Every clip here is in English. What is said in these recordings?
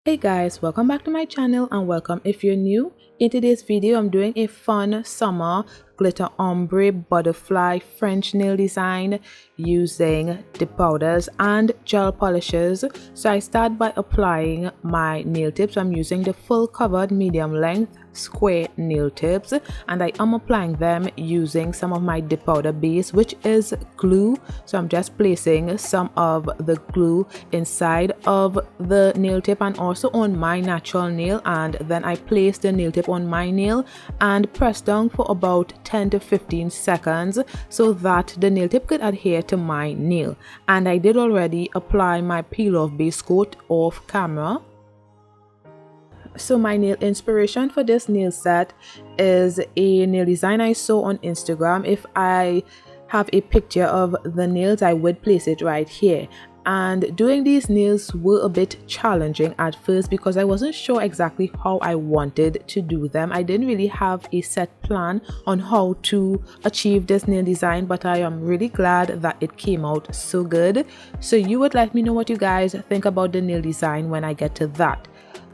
Hey guys, welcome back to my channel and welcome if you're new. In today's video, I'm doing a fun summer glitter ombre butterfly French nail design using dip powders and gel polishes. So I start by applying my nail tips. I'm using the full covered medium length square nail tips and I am applying them using some of my dip powder base, which is glue. So I'm just placing some of the glue inside of the nail tip and also on my natural nail, and then I place the nail tip on my nail and press down for about 10 to 15 seconds so that the nail tip could adhere to my nail. And I did already apply my peel off base coat off camera. So my nail inspiration for this nail set is a nail design I saw on Instagram. If I have a picture of the nails, I would place it right here. And doing these nails were a bit challenging at first because I wasn't sure exactly how I wanted to do them. I didn't really have a set plan on how to achieve this nail design, but I am really glad that it came out so good. So you would let me know what you guys think about the nail design when I get to that.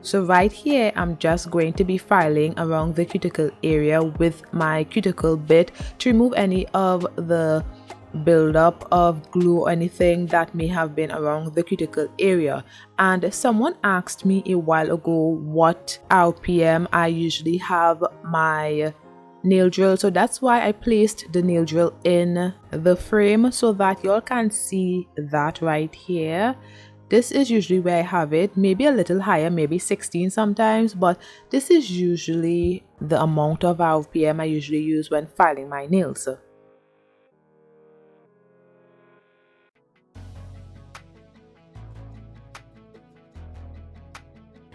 So right here, I'm just going to be filing around the cuticle area with my cuticle bit to remove any of the buildup of glue or anything that may have been around the cuticle area. And someone asked me a while ago what RPM I usually have my nail drill, so that's why I placed the nail drill in the frame so that y'all can see that right here. This is usually where I have it, maybe a little higher, maybe 16 sometimes, but this is usually the amount of RPM I usually use when filing my nails.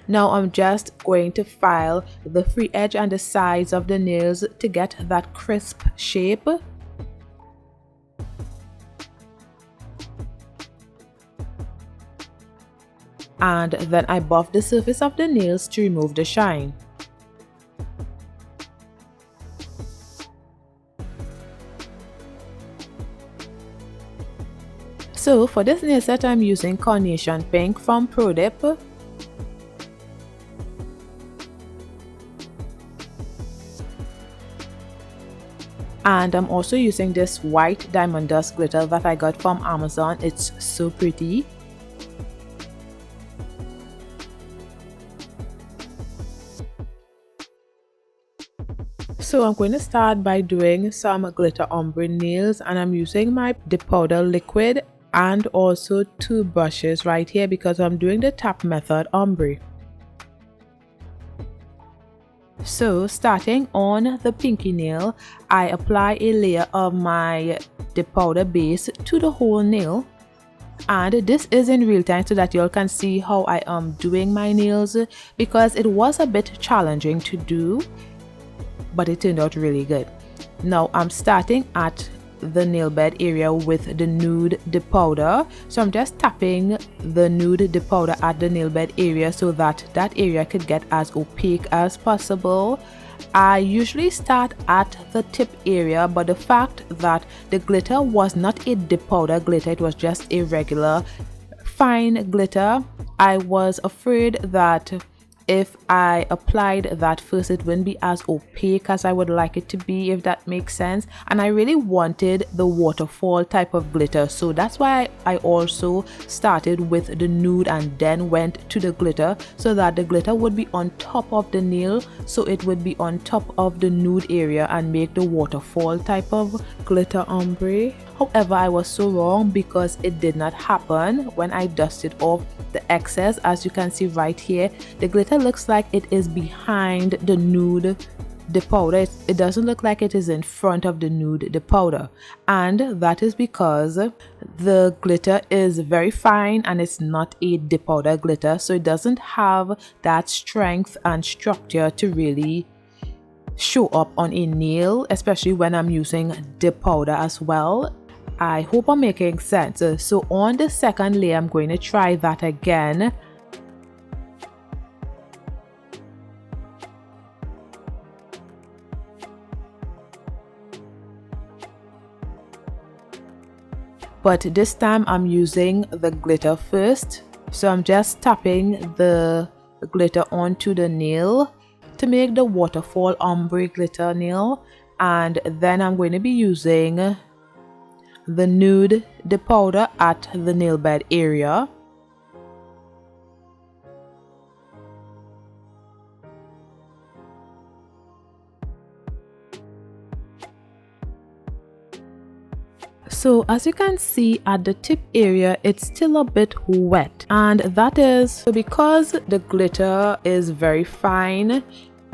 Now I'm just going to file the free edge and the sides of the nails to get that crisp shape. And then I buff the surface of the nails to remove the shine. So for this nail set, I'm using Carnation Pink from ProDip. And I'm also using this white diamond dust glitter that I got from Amazon. It's so pretty. So I'm going to start by doing some glitter ombre nails, and I'm using my dip powder liquid and also two brushes right here because I'm doing the tap method ombre. So starting on the pinky nail, I apply a layer of my dip powder base to the whole nail. And this is in real time so that y'all can see how I am doing my nails, because it was a bit challenging to do, but it turned out really good. Now I'm starting at the nail bed area with the nude dip powder, so I'm just tapping the nude dip powder at the nail bed area so that that area could get as opaque as possible. I usually start at the tip area, but the fact that the glitter was not a dip powder glitter, it was just a regular fine glitter, I was afraid that if I applied that first, it wouldn't be as opaque as I would like it to be, if that makes sense. And I really wanted the waterfall type of glitter, so that's why I also started with the nude and then went to the glitter, so that the glitter would be on top of the nail, so it would be on top of the nude area and make the waterfall type of glitter ombre. However, I was so wrong because it did not happen when I dusted off the excess. As you can see right here, the glitter looks like it is behind the nude dip powder. It doesn't look like it is in front of the nude dip powder, and that is because the glitter is very fine and it's not a dip powder glitter, so it doesn't have that strength and structure to really show up on a nail, especially when I'm using dip powder as well. I hope I'm making sense. So on the second layer, I'm going to try that again. But this time I'm using the glitter first. So I'm just tapping the glitter onto the nail to make the waterfall ombre glitter nail, and then I'm going to be using the nude dip powder at the nail bed area. So as you can see at the tip area, it's still a bit wet, and that is because the glitter is very fine.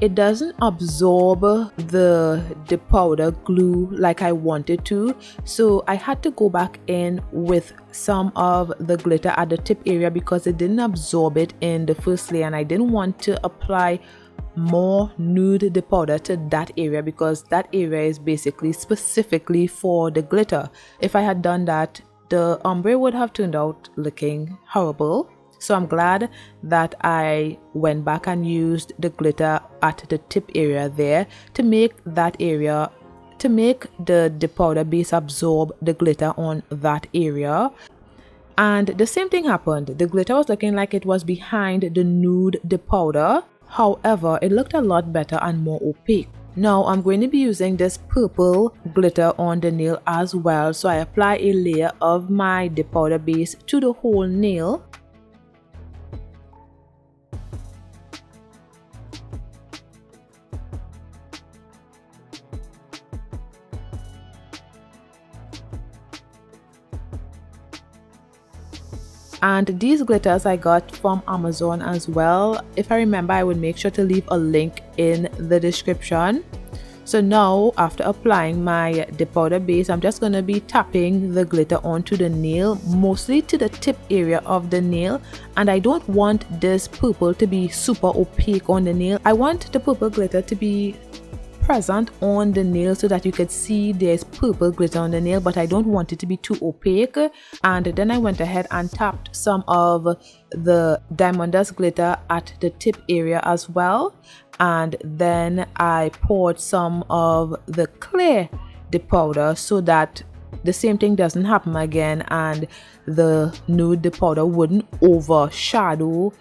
It doesn't absorb the dip powder glue like I wanted to, so I had to go back in with some of the glitter at the tip area because it didn't absorb it in the first layer, and I didn't want to apply more nude dip powder to that area because that area is basically specifically for the glitter. If I had done that, the ombre would have turned out looking horrible. So I'm glad that I went back and used the glitter at the tip area there to make that area, to make the dip powder base absorb the glitter on that area. And the same thing happened. The glitter was looking like it was behind the nude dip powder. However, it looked a lot better and more opaque. Now I'm going to be using this purple glitter on the nail as well. So I apply a layer of my dip powder base to the whole nail. And these glitters I got from Amazon as well. If I remember, I would make sure to leave a link in the description. So now, after applying my dip powder base, I'm just going to be tapping the glitter onto the nail, mostly to the tip area of the nail. And I don't want this purple to be super opaque on the nail. I want the purple glitter to be present on the nail so that you could see there's purple glitter on the nail, but I don't want it to be too opaque. And then I went ahead and tapped some of the diamond dust glitter at the tip area as well, and then I poured some of the clear dip powder so that the same thing doesn't happen again and the nude dip powder wouldn't overshadow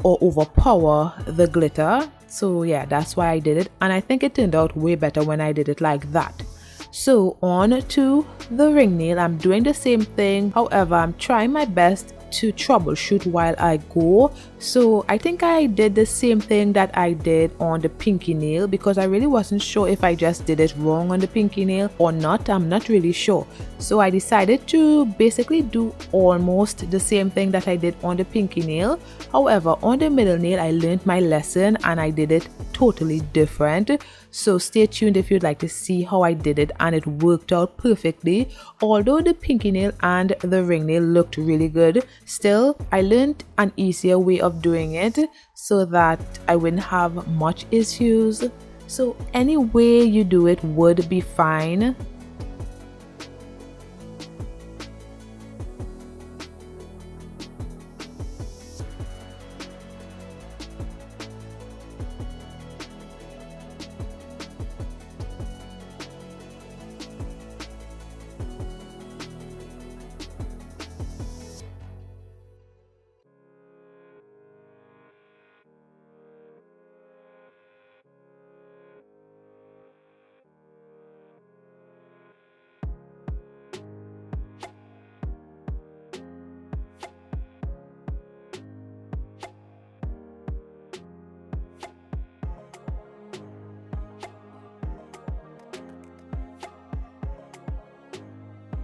or overpower the glitter. So yeah, that's why I did it, and I think it turned out way better when I did it like that. So on to the ring nail, I'm doing the same thing. However, I'm trying my best to troubleshoot while I go. So I think I did the same thing that I did on the pinky nail because I really wasn't sure if I just did it wrong on the pinky nail or not. I'm not really sure. So I decided to basically do almost the same thing that I did on the pinky nail. However, on the middle nail, I learned my lesson and I did it totally different. So stay tuned if you'd like to see how I did it, and it worked out perfectly. Although the pinky nail and the ring nail looked really good, still I learned an easier way of doing it so that I wouldn't have much issues. So any way you do it would be fine.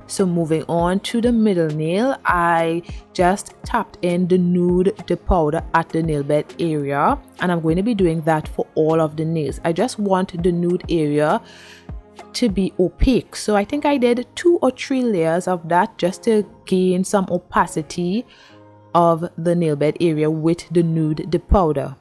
So moving on to the middle nail, I just tapped in the nude dip powder at the nail bed area, and I'm going to be doing that for all of the nails. I just want the nude area to be opaque, so I think I did 2 or 3 layers of that just to gain some opacity of the nail bed area with the nude dip powder.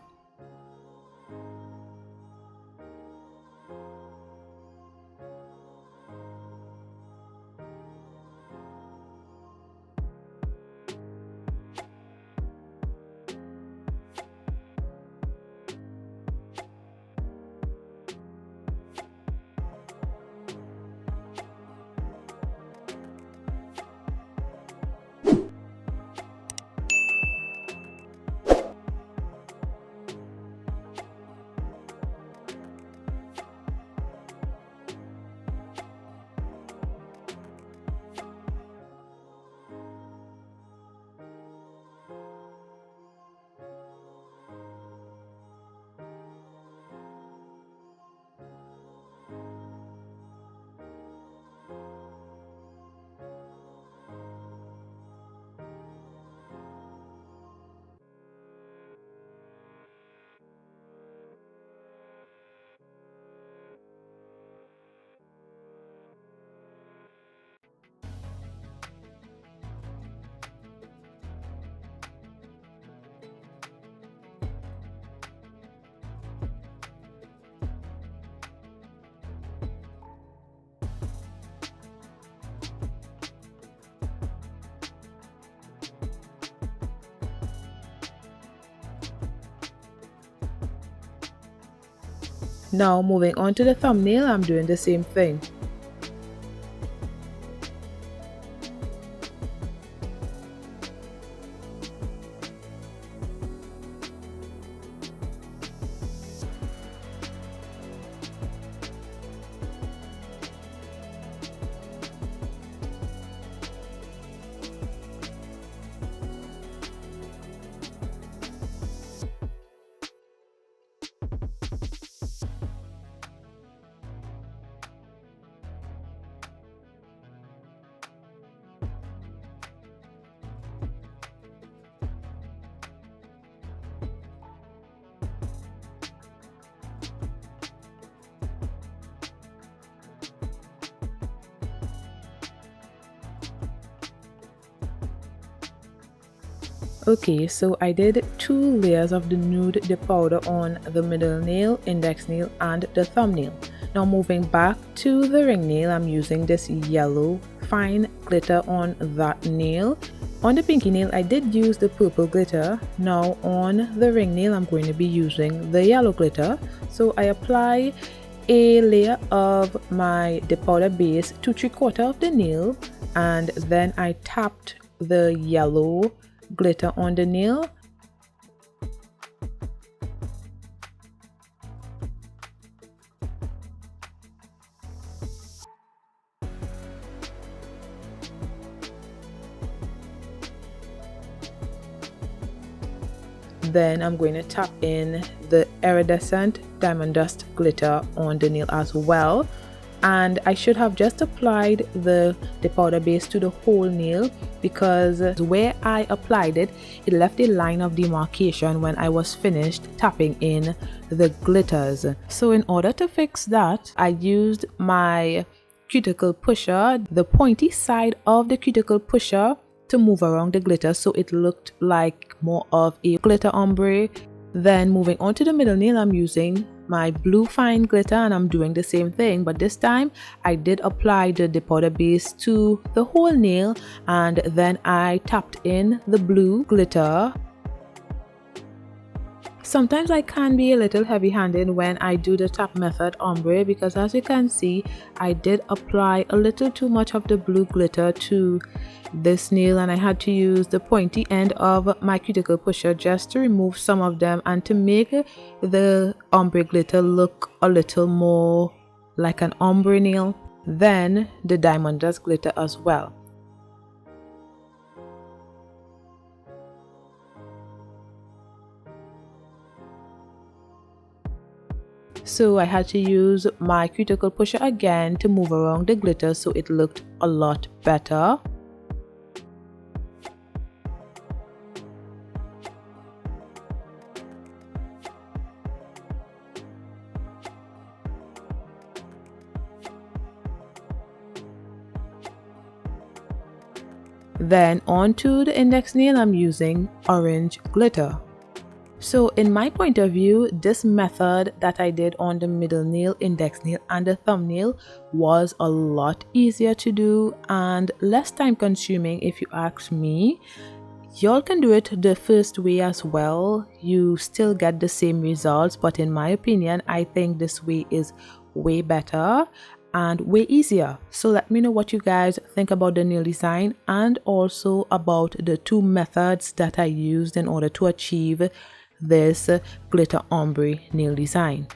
Now moving on to the thumbnail, I'm doing the same thing. Okay, so I did 2 layers of the nude dip powder on the middle nail, index nail and the thumbnail. Now moving back to the ring nail, I'm using this yellow fine glitter on that nail. On the pinky nail, I did use the purple glitter. Now on the ring nail, I'm going to be using the yellow glitter. So I apply a layer of my dip powder base to 3/4 of the nail, and then I tapped the yellow glitter on the nail. Then I'm going to tap in the iridescent diamond dust glitter on the nail as well. And I should have just applied the powder base to the whole nail, because where I applied it, it left a line of demarcation when I was finished tapping in the glitters. So in order to fix that, I used my cuticle pusher, the pointy side of the cuticle pusher, to move around the glitter so it looked like more of a glitter ombre. Then moving on to the middle nail, I'm using my blue fine glitter and I'm doing the same thing, but this time I did apply the powder base to the whole nail and then I tapped in the blue glitter. Sometimes I can be a little heavy-handed when I do the tap method ombre, because as you can see, I did apply a little too much of the blue glitter to this nail and I had to use the pointy end of my cuticle pusher just to remove some of them and to make the ombre glitter look a little more like an ombre nail. Then the diamond dust glitter as well. So I had to use my cuticle pusher again to move around the glitter so it looked a lot better. Then onto the index nail, I'm using orange glitter. So in my point of view, this method that I did on the middle nail, index nail and the thumbnail was a lot easier to do and less time consuming if you ask me. Y'all can do it the first way as well. You still get the same results, but in my opinion, I think this way is way better and way easier. So let me know what you guys think about the nail design and also about the 2 methods that I used in order to achieve this glitter ombre nail design.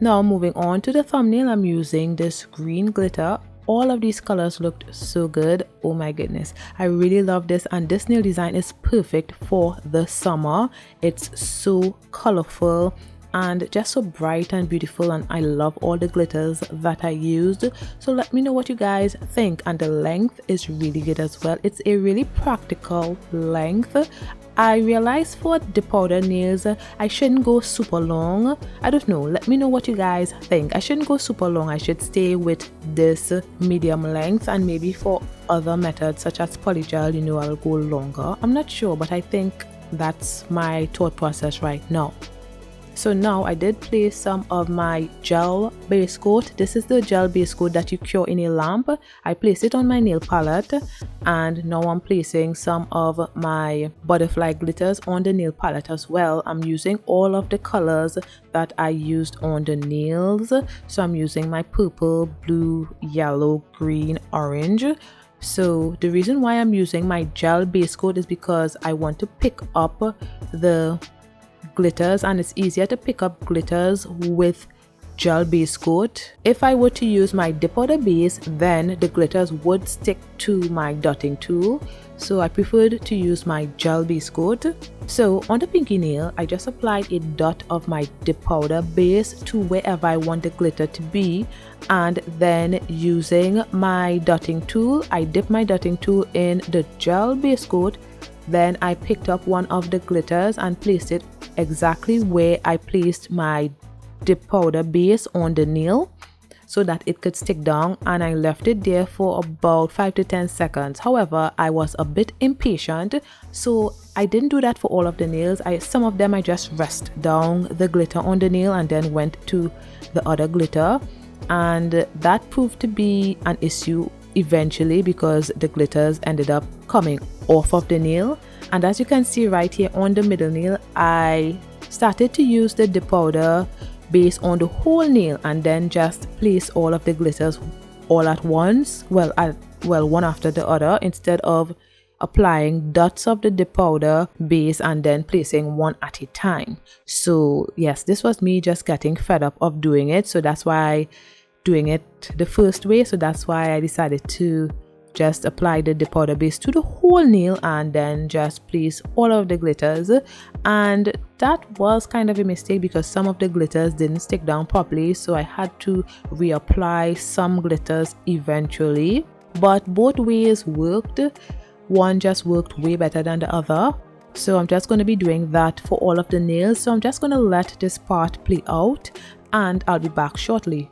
Now moving on to the thumbnail, I'm using this green glitter. All of these colors looked so good. Oh my goodness, I really love this, and this nail design is perfect for the summer. It's so colorful and just so bright and beautiful, and I love all the glitters that I used. So let me know what you guys think, and the length is really good as well. It's a really practical length. I realized for the powder nails I shouldn't go super long. I don't know, let me know what you guys think. I shouldn't go super long, I should stay with this medium length, and maybe for other methods such as polygel, you know, I'll go longer. I'm not sure, but I think that's my thought process right now. So now I did place some of my gel base coat. This is the gel base coat that you cure in a lamp. I placed it on my nail palette, and now I'm placing some of my butterfly glitters on the nail palette as well. I'm using all of the colors that I used on the nails. So I'm using my purple, blue, yellow, green, orange. So the reason why I'm using my gel base coat is because I want to pick up the glitters, and it's easier to pick up glitters with gel base coat. If I were to use my dip powder base, then the glitters would stick to my dotting tool, so I preferred to use my gel base coat. So on the pinky nail, I just applied a dot of my dip powder base to wherever I want the glitter to be, and then using my dotting tool, I dip my dotting tool in the gel base coat. Then I picked up one of the glitters and placed it exactly where I placed my dip powder base on the nail so that it could stick down, and I left it there for about 5 to 10 seconds. However, I was a bit impatient, so I didn't do that for all of the nails. Some of them I just rest down the glitter on the nail and then went to the other glitter, and that proved to be an issue eventually because the glitters ended up coming off of the nail. And as you can see right here on the middle nail, I started to use the dip powder base on the whole nail and then just place all of the glitters all at once, well one after the other, instead of applying dots of the dip powder base and then placing one at a time. So yes, this was me just getting fed up of doing it, so that's why doing it the first way. So that's why I decided to just apply the dip powder base to the whole nail and then just place all of the glitters. And that was kind of a mistake because some of the glitters didn't stick down properly, so I had to reapply some glitters eventually. But both ways worked. One just worked way better than the other. So I'm just going to be doing that for all of the nails. So I'm just going to let this part play out and I'll be back shortly.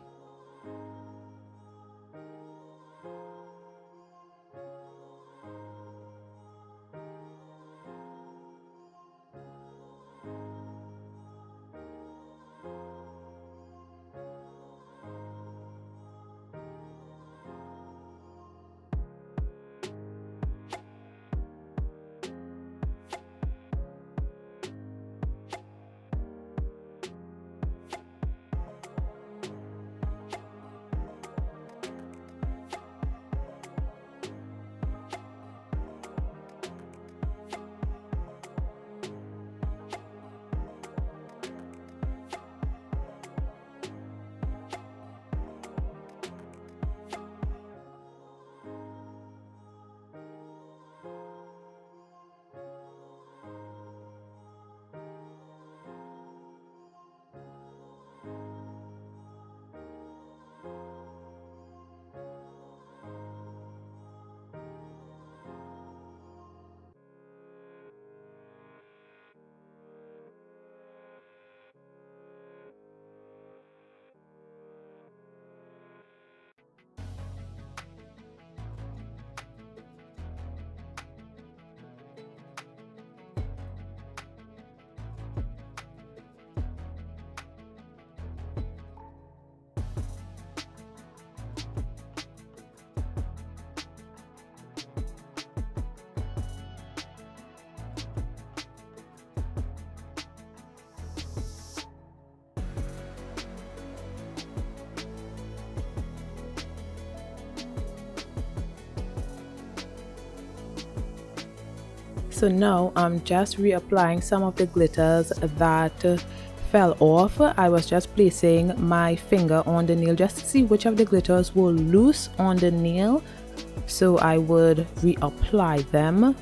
So now I'm just reapplying some of the glitters that fell off. I was just placing my finger on the nail just to see which of the glitters were loose on the nail, so I would reapply them.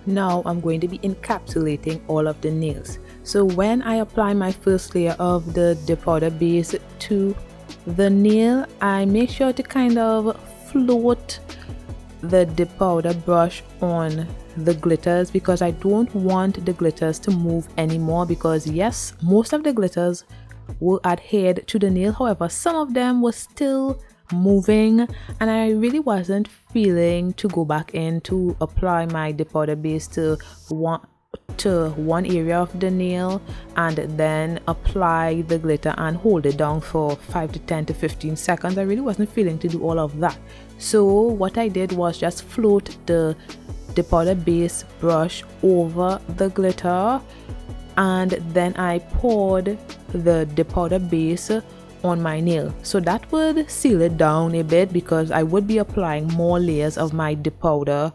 Now I'm going to be encapsulating all of the nails. So when I apply my first layer of the dip powder base to the nail, I make sure to kind of float the dip powder brush on the glitters, because I don't want the glitters to move anymore, because yes, most of the glitters will adhere to the nail, however some of them were still moving and I really wasn't feeling to go back in to apply my dip powder base to one area of the nail and then apply the glitter and hold it down for 5 to 10 to 15 seconds. I really wasn't feeling to do all of that. So what I did was just float the dip powder base brush over the glitter, and then I poured the dip powder base on my nail. So that would seal it down a bit, because I would be applying more layers of my dip powder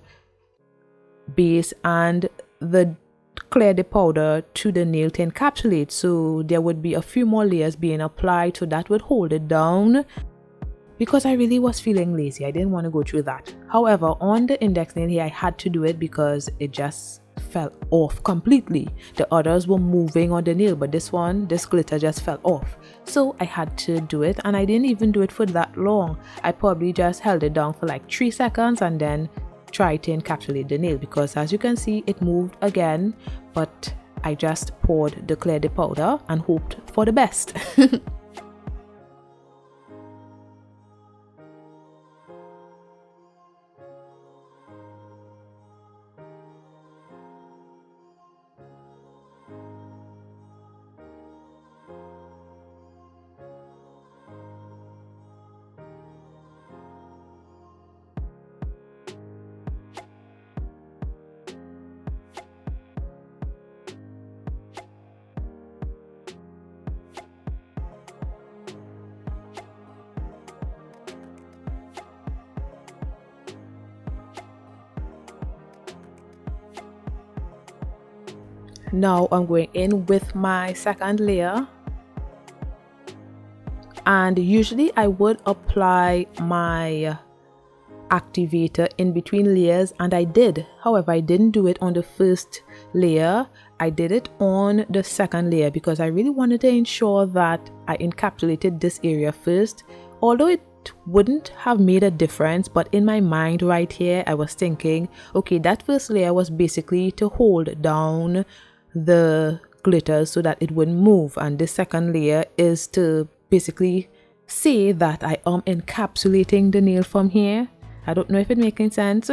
base and the clear dip powder to the nail to encapsulate. So there would be a few more layers being applied, so that would hold it down, because I really was feeling lazy. I didn't want to go through that. However, on the index nail here, I had to do it because it just fell off completely. The others were moving on the nail, but this glitter just fell off. So I had to do it, and I didn't even do it for that long. I probably just held it down for like 3 seconds and then tried to encapsulate the nail, because as you can see, it moved again, but I just poured the clear dip powder and hoped for the best. Now I'm going in with my second layer, and usually I would apply my activator in between layers, and I did. However, I didn't do it on the first layer. I did it on the second layer because I really wanted to ensure that I encapsulated this area first, although it wouldn't have made a difference. But in my mind right here, I was thinking, okay, that first layer was basically to hold down the glitter so that it wouldn't move, and this second layer is to basically say that I am encapsulating the nail from here. I don't know if it's making sense.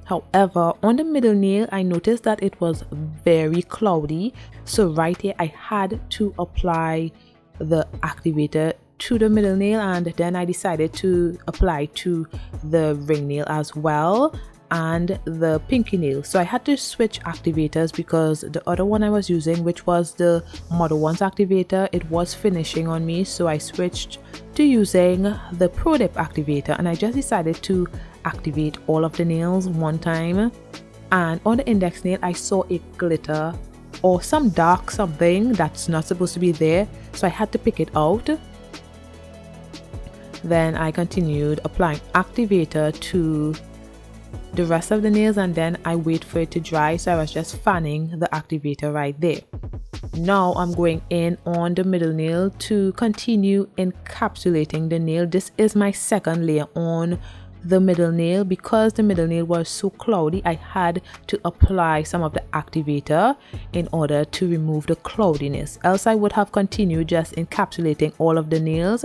However, on the middle nail, I noticed that it was very cloudy, so right here I had to apply the activator to the middle nail, and then I decided to apply to the ring nail as well and the pinky nail. So I had to switch activators because the other one I was using, which was the Model 1's activator, it was finishing on me, so I switched to using the ProDip activator, and I just decided to activate all of the nails one time. And on the index nail, I saw a glitter or some dark something that's not supposed to be there, so I had to pick it out. Then I continued applying activator to the rest of the nails, and then I wait for it to dry, so I was just fanning the activator right there. Now I'm going in on the middle nail to continue encapsulating the nail. This is my second layer on the middle nail. Because the middle nail was so cloudy, I had to apply some of the activator in order to remove the cloudiness, else I would have continued just encapsulating all of the nails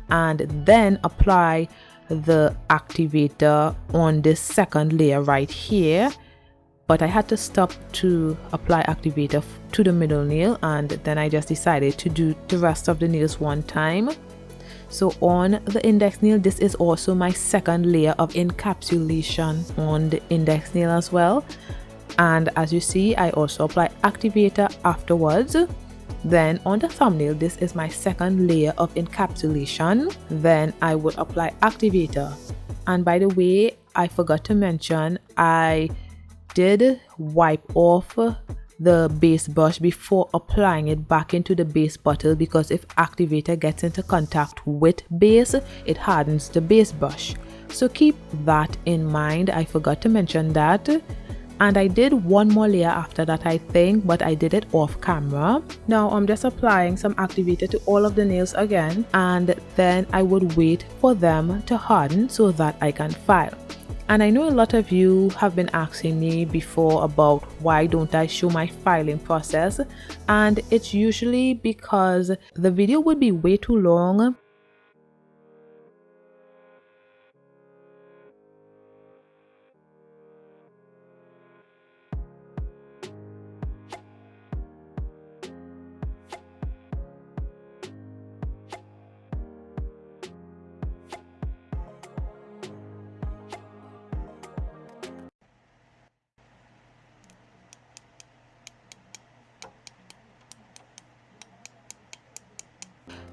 and then apply the activator on this second layer right here. But I had to stop to apply activator to the middle nail, and then I just decided to do the rest of the nails one time. So on the index nail, this is also my second layer of encapsulation on the index nail as well. And as you see, I also apply activator afterwards. Then on the thumbnail, this is my second layer of encapsulation. Then I would apply activator. And by the way, I forgot to mention, I did wipe off the base brush before applying it back into the base bottle, because if activator gets into contact with base, it hardens the base brush. So keep that in mind. I forgot to mention that. and I did one more layer after that, I think, but I did it off camera. Now I'm just applying some activator to all of the nails again, and then I would wait for them to harden so that I can file. And I know a lot of you have been asking me before about why don't I show my filing process, and it's usually because the video would be way too long.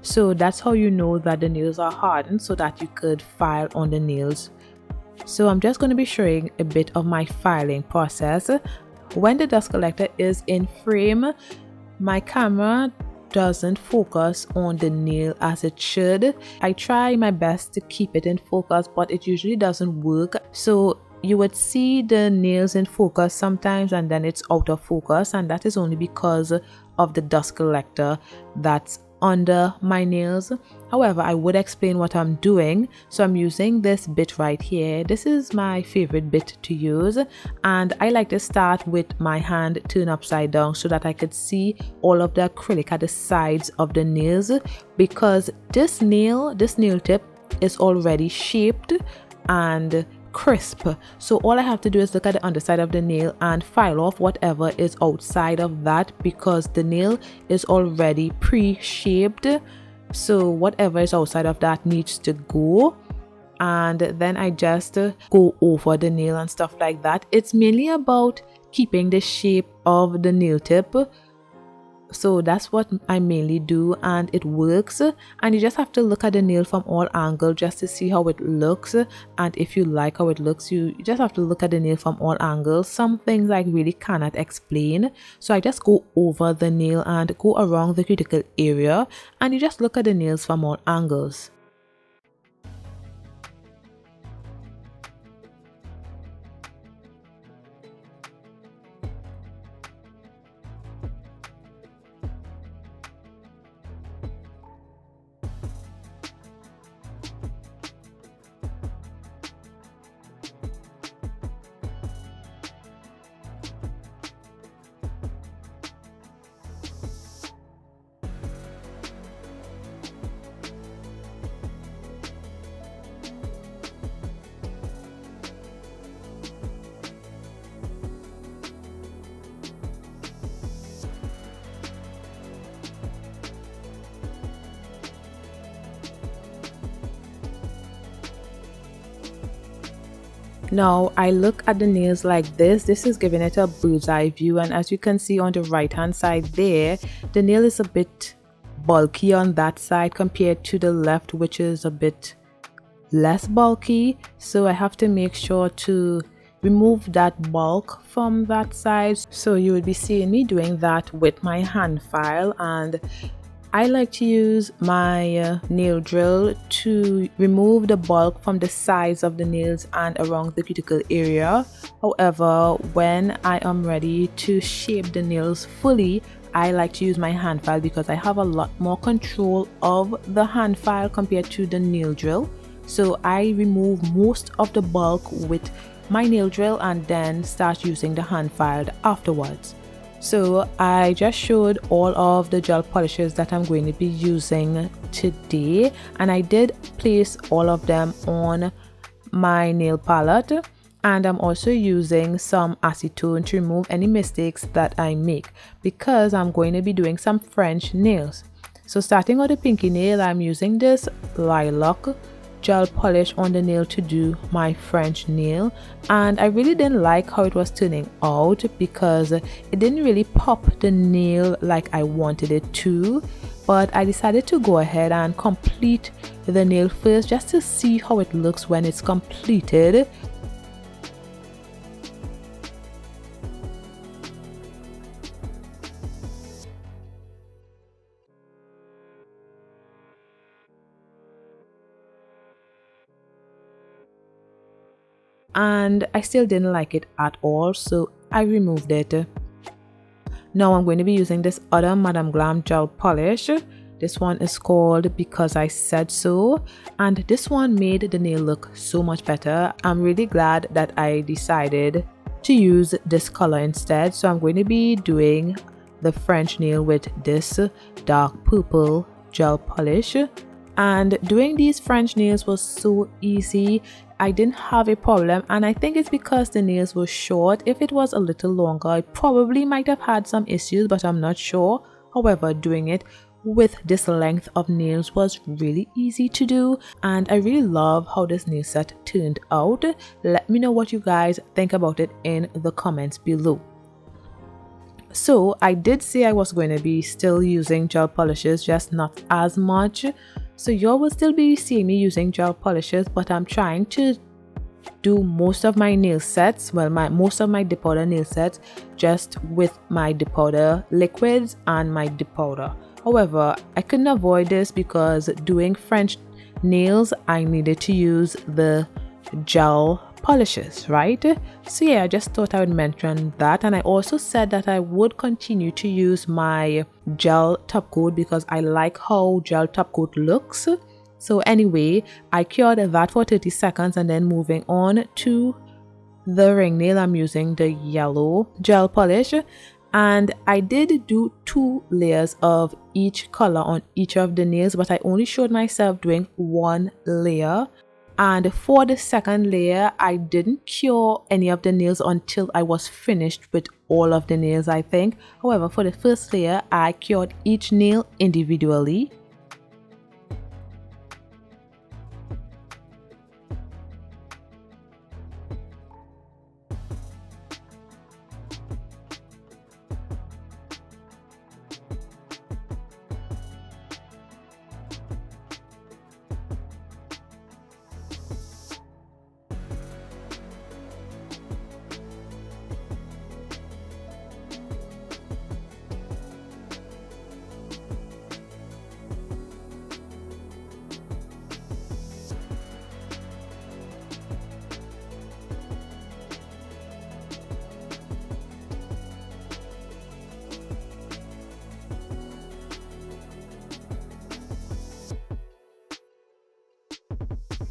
So that's how you know that the nails are hardened, so that you could file on the nails. So I'm just going to be showing a bit of my filing process. When the dust collector is in frame, my camera doesn't focus on the nail as it should. I try my best to keep it in focus, but it usually doesn't work. So you would see the nails in focus sometimes and then it's out of focus, and that is only because of the dust collector that's under my nails. However, I would explain what I'm doing. So I'm using this bit right here. This is my favorite bit to use, and I like to start with my hand turned upside down so that I could see all of the acrylic at the sides of the nails, because this nail tip is already shaped and crisp. So all I have to do is look at the underside of the nail and file off whatever is outside of that, because the nail is already pre-shaped. So whatever is outside of that needs to go, and then I just go over the nail and stuff like that. It's mainly about keeping the shape of the nail tip. So that's what I mainly do, and it works. And you just have to look at the nail from all angles just to see how it looks, and if you like how it looks, you just have to look at the nail from all angles. Some things I really cannot explain, so I just go over the nail and go around the cuticle area, and you just look at the nails from all angles. Now I look at the nails like this. This is giving it a bird's eye view, and as you can see on the right hand side there, the nail is a bit bulky on that side compared to the left, which is a bit less bulky. So I have to make sure to remove that bulk from that side. So you will be seeing me doing that with my hand file, and I like to use my nail drill to remove the bulk from the sides of the nails and around the cuticle area. However, when I am ready to shape the nails fully, I like to use my hand file because I have a lot more control of the hand file compared to the nail drill. So I remove most of the bulk with my nail drill and then start using the hand file afterwards. So I just showed all of the gel polishes that I'm going to be using today, and I did place all of them on my nail palette, and I'm also using some acetone to remove any mistakes that I make, because I'm going to be doing some French nails. So starting with the pinky nail, I'm using this lilac gel polish on the nail to do my French nail, and I really didn't like how it was turning out because it didn't really pop the nail like I wanted it to. But I decided to go ahead and complete the nail first just to see how it looks when it's completed. And I still didn't like it at all, so I removed it. Now I'm going to be using this other Madame Glam gel polish. This one is called Because I Said So, and this one made the nail look so much better. I'm really glad that I decided to use this color instead. So I'm going to be doing the French nail with this dark purple gel polish, and doing these French nails was so easy. I didn't have a problem, and I think it's because the nails were short. If it was a little longer, I probably might have had some issues, but I'm not sure. However, doing it with this length of nails was really easy to do, and I really love how this nail set turned out. Let me know what you guys think about it in the comments below. So I did say I was going to be still using gel polishes, just not as much. So you will still be seeing me using gel polishes, but I'm trying to do most of my nail sets, most of my dip powder nail sets, just with my dip powder liquids and my dip powder. However, I couldn't avoid this because doing French nails, I needed to use the gel polishes, right? So yeah, I just thought I would mention that, and I also said that I would continue to use my gel top coat because I like how gel top coat looks. So anyway, I cured that for 30 seconds, and then moving on to the ring nail, I'm using the yellow gel polish, and I did do 2 layers of each color on each of the nails, but I only showed myself doing 1 layer. And for the second layer, I didn't cure any of the nails until I was finished with all of the nails, I think. However, for the first layer, I cured each nail individually.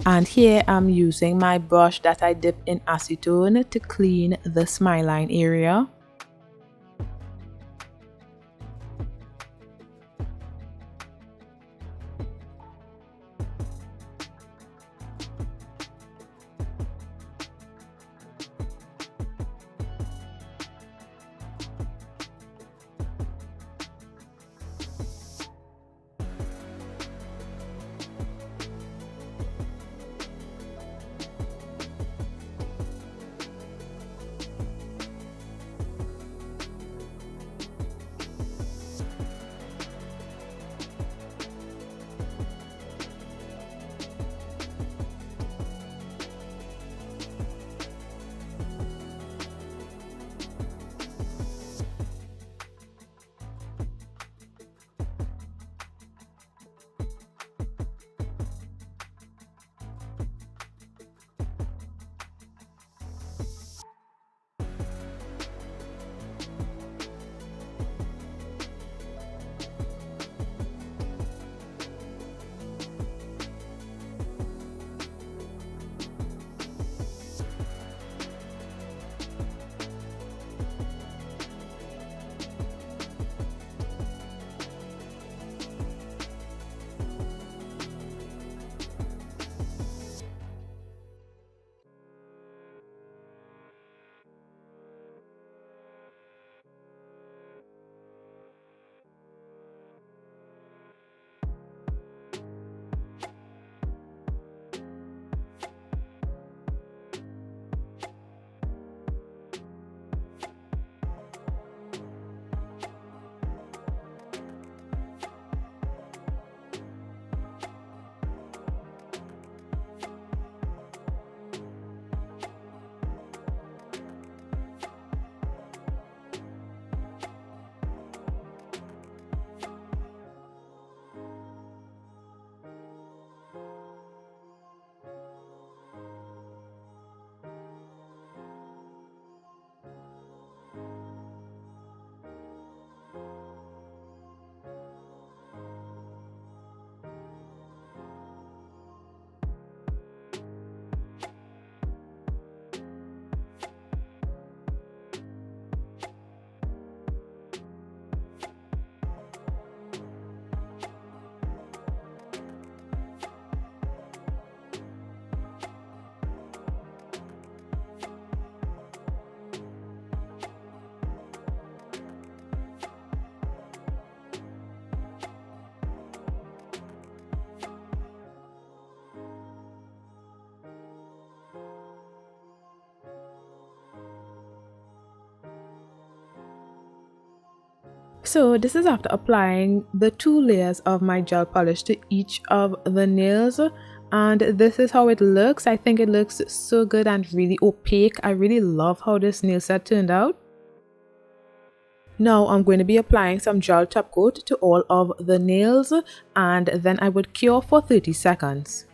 And here I'm using my brush that I dip in acetone to clean the smile line area. So this is after applying the 2 layers of my gel polish to each of the nails, and this is how it looks. I think it looks so good and really opaque. I really love how this nail set turned out. Now I'm going to be applying some gel top coat to all of the nails, and then I would cure for 30 seconds.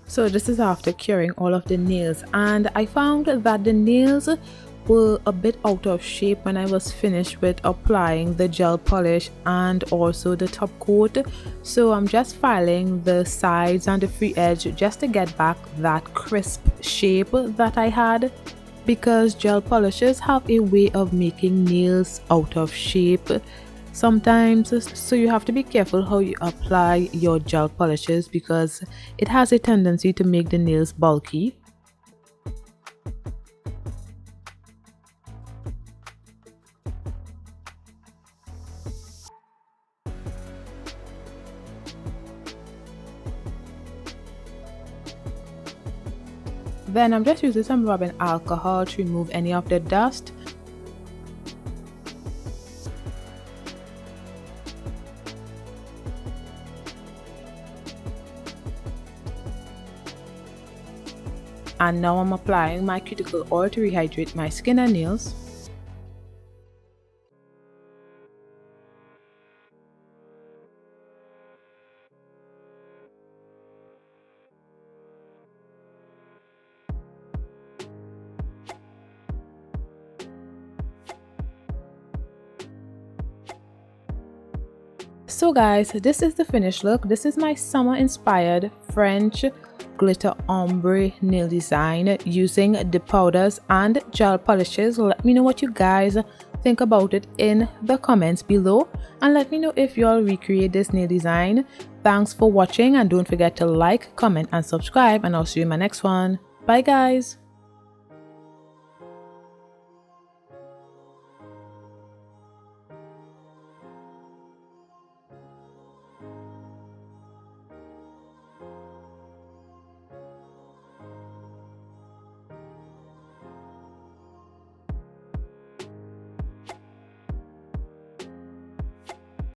So this is after curing all of the nails, and I found that the nails were a bit out of shape when I was finished with applying the gel polish and also the top coat. So I'm just filing the sides and the free edge just to get back that crisp shape that I had, because gel polishes have a way of making nails out of shape sometimes, so you have to be careful how you apply your gel polishes because it has a tendency to make the nails bulky. Then I'm just using some rubbing alcohol to remove any of the dust. And now I'm applying my cuticle oil to rehydrate my skin and nails. So guys, this is the finished look. This is my summer inspired French glitter ombre nail design using the powders and gel polishes. Let me know what you guys think about it in the comments below, and let me know if you all recreate this nail design. Thanks for watching, and don't forget to like, comment and subscribe, and I'll see you in my next one. Bye guys.